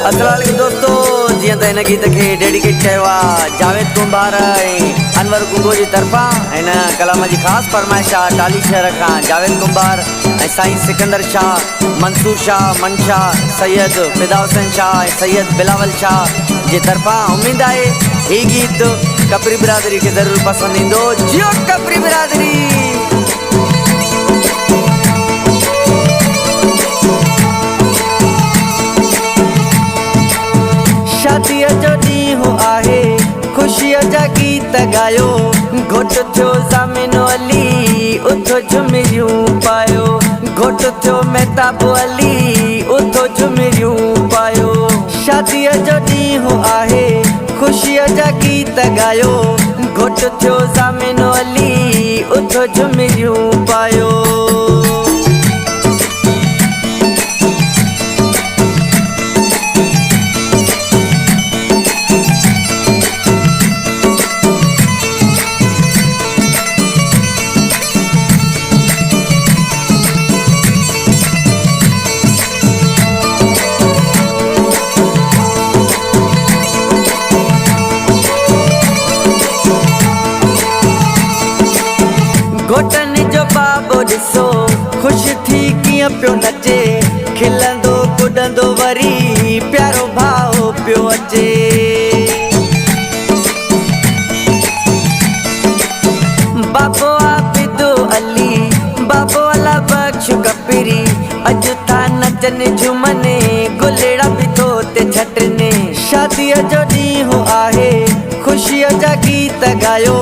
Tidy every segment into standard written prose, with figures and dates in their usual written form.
अस्सलाम वालेकुम दोस्तों, जी त हिन गीत खे डेडिकेट कयो आहे जावेद कुंभार ऐं अनवर गुंगो जी तरफ़ां। हिन कलाम जी ख़ासि फरमाइश आहे टाली शहर खां जावेद कुंभार ऐं साईं सिकंदर शाह, मंसूर शाह, मनशा, सैयद फिदा हुसैन शाह ऐं सैयद बिलावल शाह जे तरफ़ां। उम्मीद आहे ही गीत कपरी बिरादरी खे ज़रूरु पसंदि ईंदो। जियो कपरी बिरादरी। शादीअ जो ॾींहुं आहे, ख़ुशीअ जा गीत ॻायो, घोट थियो ज़ामिनो अली, उथो झुमिरियूं पायो, घोट थियो महताब अली, उथो झुमिरियूं पायो। शादीअ जो ॾींहुं आहे, ख़ुशीअ जा गीत ॻायो, घोट थियो ज़ामिनो अली, उथो झुमिरियूं पायो। घोटनि जो बाबो ॾिसो ख़ुशि थी कीअं पियो नचे, खिलंदो कुॾंदो वरी प्यारो भाउ पियो अचे। बाबो आबिद अली, बाबो अला बख्श कपरी, अॼु था नचनि झूमने, गुलेड़ा बि थो ते छटने। शादीअ जो ॾींहुं आहे, ख़ुशीअ जा गीत ॻायो,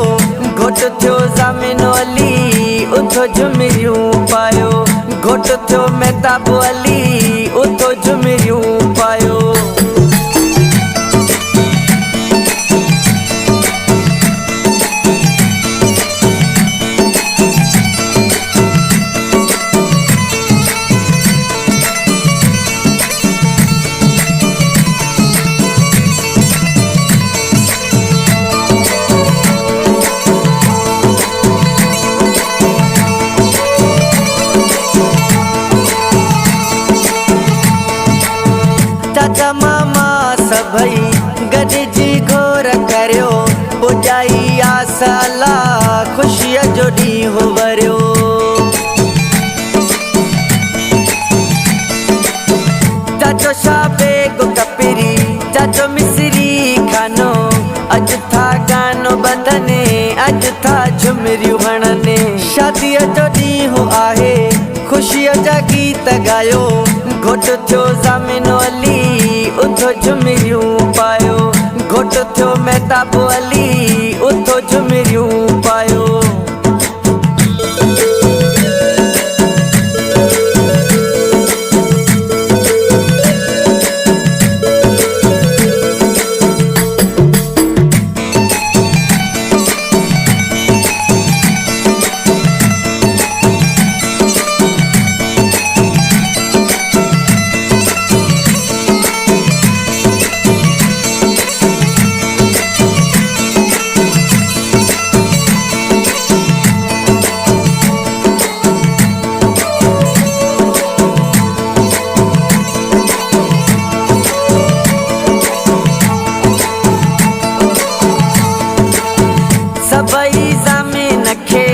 घोट थियो ज़ामिनो अली, उथो झुमिरियूं पायो, घोट थियो महताब अली, उथो झुमिरियूं पायो। चाचा मामा सभई गॾिजी घोर करियो, पुॼाई आस अला, ख़ुशीअ जो ॾींहुं वरियो। चाचो शाह बेग कपरी, चाचो मिसरी खानो, अॼु था गानो ॿधने, अॼु था झुमिरियूं हणने। शादीअ जो ॾींहुं आहे, ख़ुशीअ जा गीत ॻायो, घोट थियो ज़ामिनो अली, उथो झुमिरियूं पायो, घोट थियो महताब अली, उथो झुमिरियूं पायो। सभई ज़ामिन खे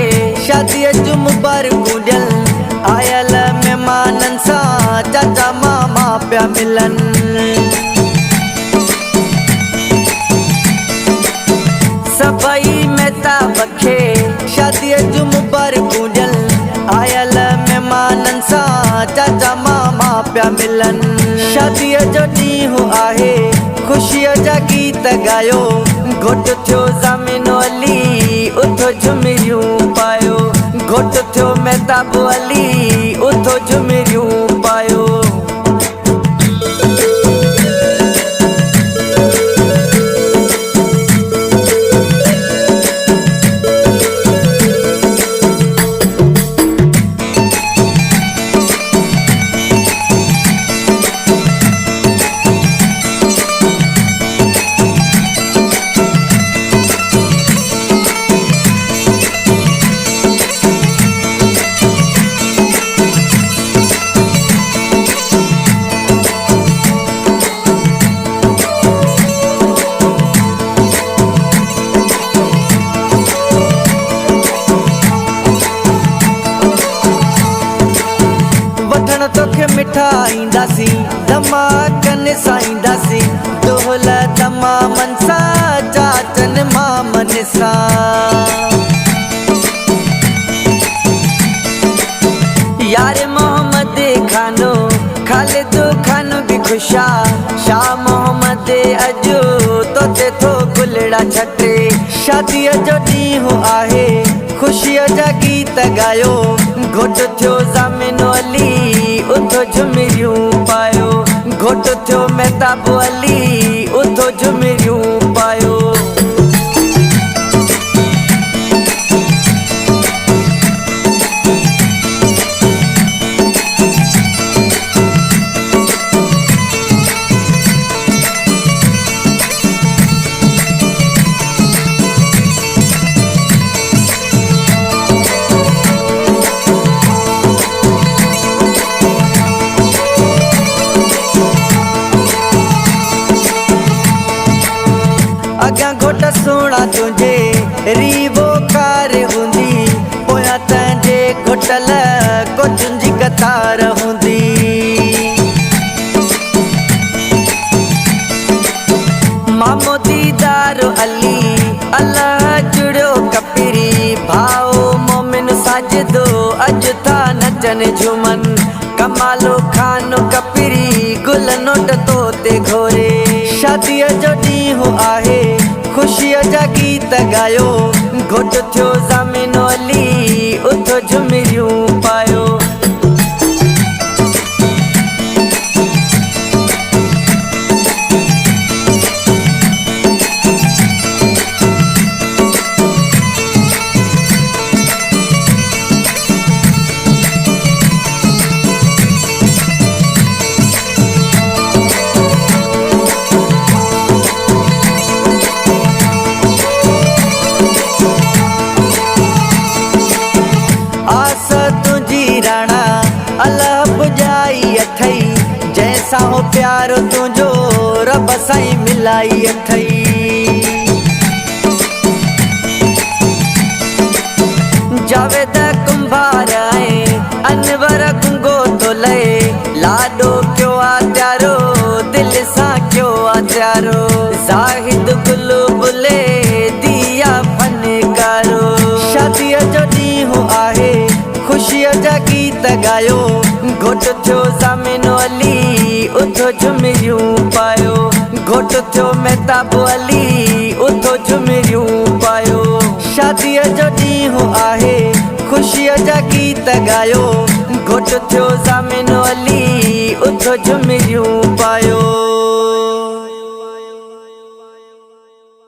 शादीअ जूं मुबारकूं ॾियनि, आयल महिमाननि सां चाचा मामा पिया मिलनि। सभई महताब खे शादीअ जूं मुबारकूं ॾियनि, आयल महिमाननि सां चाचा मामा पिया मिलनि। शादीअ जो ॾींहुं आहे, ख़ुशीअ जा गीत ॻायो, घोट थियो ज़ामिनो अली, उथो झुमिरियूं पायो, घोट थियो महताब अली, उथो झुमिरियूं पायो। वठण तोखे मिठाईंदासी धमाकन साईंदासी दोहल दमा मनसा चाचन मामन सा यार मोहम्मद खानो खालिद खानो भी खुशा शाह मोहम्मद अजो तो ते थो गुलड़ा छटे शादी जो ॾींहुं आहे खुशीअ जा गीत गायो घोट थियो ज़ामिनो अली उथो झुमिरियूं पायो घोट थियो महताब अली उथो झुमिरियूं पायो अॻियां घोट सोना तुझे रीवो कार हूंदी पोयां तंहिंजे घोटल कोचुनि जी कतार हूंदी मामो दीदार अली अल्लाह जुड़ियो कपिरी भाओ मोमिन साजिदो अॼु था नचन झूमन कमालो खानो कपिरी गुल नोट तो ते घोरे शादीअ जो ॾींहुं आहे खुशीअ जा गीत गायो घोट थियो ज़ामिनो अली उथो झुमिरियूं पायो अल्लाह पुजाई अथई जैसा हो प्यारो तुझो रब साईं मिलाई अथई जावेद कुंभार आए अनवर गुंगो तो लए लाडो क्यों आ त्यारो दिल सा क्यों आ त्यारो जाहिद गुल बुले दिया फनकारो शादीअ जो ॾींहुं आहे खुशीअ जा गीत गायो घोट थियो ज़ामिनो अली उथो झुमिरियूं पायो घोट थियो महताब अली उथो झुमिरियूं पायो शादीअ जो ॾींहुं आहे खुशीअ जा गीत गायो घोट थियो ज़ामिनो अली उथो झुमिरियूं